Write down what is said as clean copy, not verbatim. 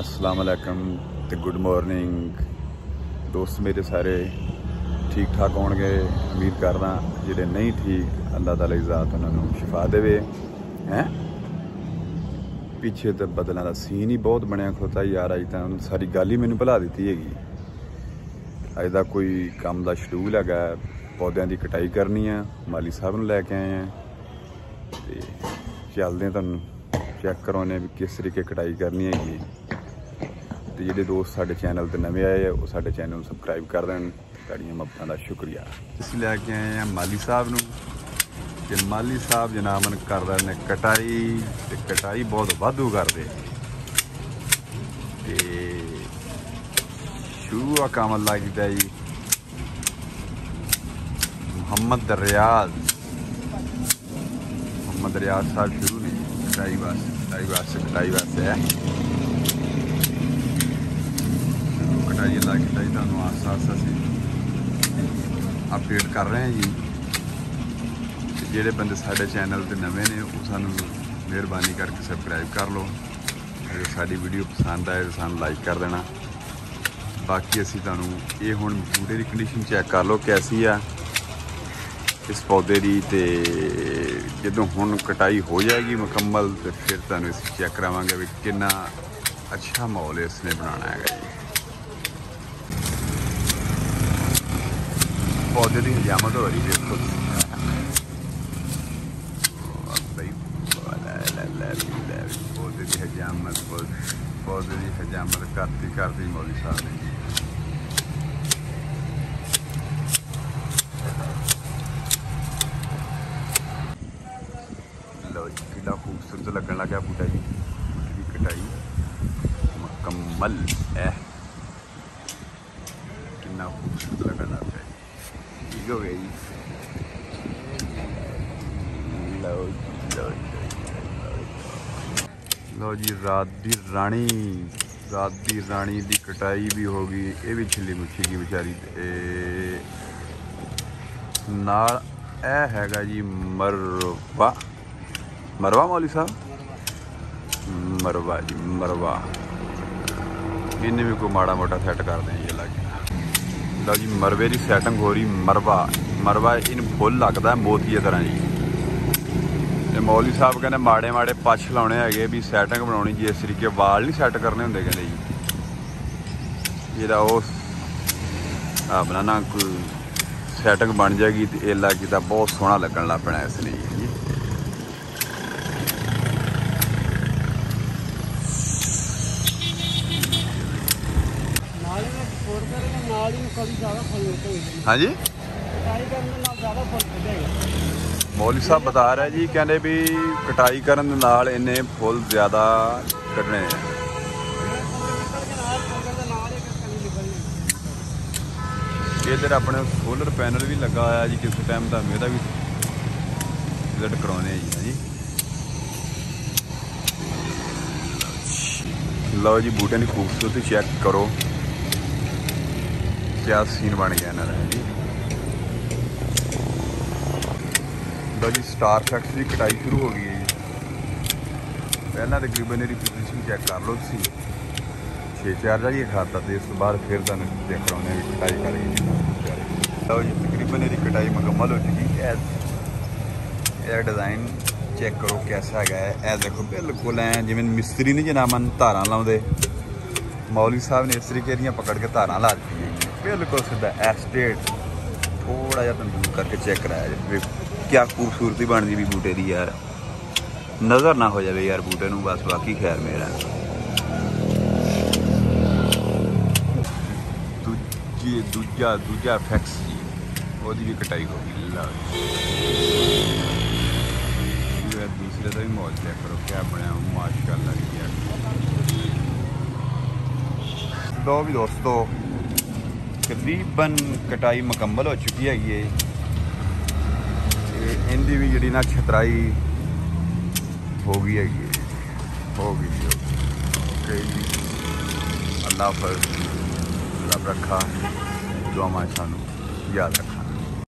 अस्सलाम वालेकुम ते गुड मॉर्निंग दोस्त मेरे सारे ठीक ठाक होणगे। उम्मीद करदा जिहड़े नहीं ठीक अल्लाह ताला की ज़ात उन्होंने शिफा देवे हैं। पिछे तो बदलों का सीन ही बहुत बनया खलोता यार। अज तो सारी गल ही मैनू भुला दी हैगी। अज का कोई काम का शेड्यूल है, पौधों की कटाई करनी है, माली साहब नूं लैके आए हैं तो चलते हैं तुहानूं चैक करवाने भी किस तरीके कटाई करनी हैगी। तो जिहड़े दोस्त साडे चैनल ते नवे आए हैं वो साडे चैनल नूं सबसक्राइब कर देण। तुहाडीआं मददां दा शुक्रिया। असीं लैके आए हैं माली साहब नूं कि माली साहब जनाबन कर रहे ने कटाई ते कटाई बहुत वाधू करदे ते शुरू आ काम अल्लाह कीता जी। मोहम्मद रियाज साहब शुरू नहीं कटाई वास्ते है। कटाई अल्लाह कीता जी। तुहानूं आस्ता आस्ता असीं अपडेट कर रहे हैं जी। जेडे बंदे साडे चैनल ते नवे ने वो सानूं मेहरबानी करके सबसक्राइब कर लो। अगर साडी वीडियो पसंद आए तो सानूं लाइक कर देना। बाकी असीं तुहानूं ये हुण बूटे की कंडीशन चैक कर लो कैसी आ इस पौधे की। तो जदों हुण कटाई हो जाएगी मुकम्मल तो फिर तुहानूं असीं चैक करावांगे भी कितना अच्छा माहौल इसने बनाना है जी। पौधे की हजामत हो रही देखो पौधे की हजामत करती मौली साहब ने। लो जी कितना खूबसूरत लगन लग गया बूटा जी। बूटे की कटाई मुकम्मल है। कितना खूबसूरत लगन लग गया ठीक हो गया जी। लो जी रात दी राणी दी कटाई भी होगी। ये भी छिली मुछेगी बेचारी। नाल ए हैगा जी मरवा मौली साहब मरवा जी मरवा। इन्हें भी कोई माड़ा मोटा सैट कर दें ये लगे। लो जी मरवे की सैटिंग हो रही। मरवा इन फुल लगता है मोती की तरह जी। तो मौली साहब कहते माड़े माड़े पछ लाने है भी सैटिंग बनानी जी। इस तरीके वाल नहीं सैट करने होंगे कहते जी। ये अपना ना कोई सैटिंग बन जाएगी तो ये लग किता बहुत सोहना लगन लग पैना इसने जी। हाँ जी मौली साहब बता रहे जी कहते भी कटाई करने नाल इन्हें फुल ज़्यादा कटने हैं। इधर अपने सोलर पैनल भी लगा हुआ जी। किस टाइम का मेरा भी विजिट करवाने जी। हाँ जी लो जी बूटे की खूबसूरती चेक करो क्या सीन बन गया इन्होंने जी। लो जी स्टार फैक्स की कटाई शुरू हो गई है जी। पहला तकरीबन मेरी पोजिशन चेक कर लो तुम 6-4 जाइए खाता तो इस बाद फिर तुम देख रहे हो कटाई कर गई। लो जी तकरीबन मेरी कटाई मुकम्मल हो चुकी है। यह डिज़ाइन चेक करो कैसा है। यह देखो बिल्कुल है जिमें मिस्त्री ने जनाबन धारा लाते। मौली साहब ने इस तरीके दी पकड़ के धारा ला दी बिल्कुल सीधा एस्टेट। थोड़ा जहा तुम दूर करके चेक कराया जाए क्या खूबसूरती बनती भी बूटे की यार। नज़र ना हो जाए यार बूटे नूं बस। बाकी खैर मेरा दूजा फैक्स वो भी कटाई होगी। दूसरे का भी मौज चेक करो क्या बनया माशाअल्लाह यार। लो भी दोस्तों तकरीबन कटाई मुकम्मल हो चुकी है। इनकी भी जी ना छतराई हो गई है ओके जी। अल्लाह हाफ़िज़ रब रखा दुआवां सानू याद रखा।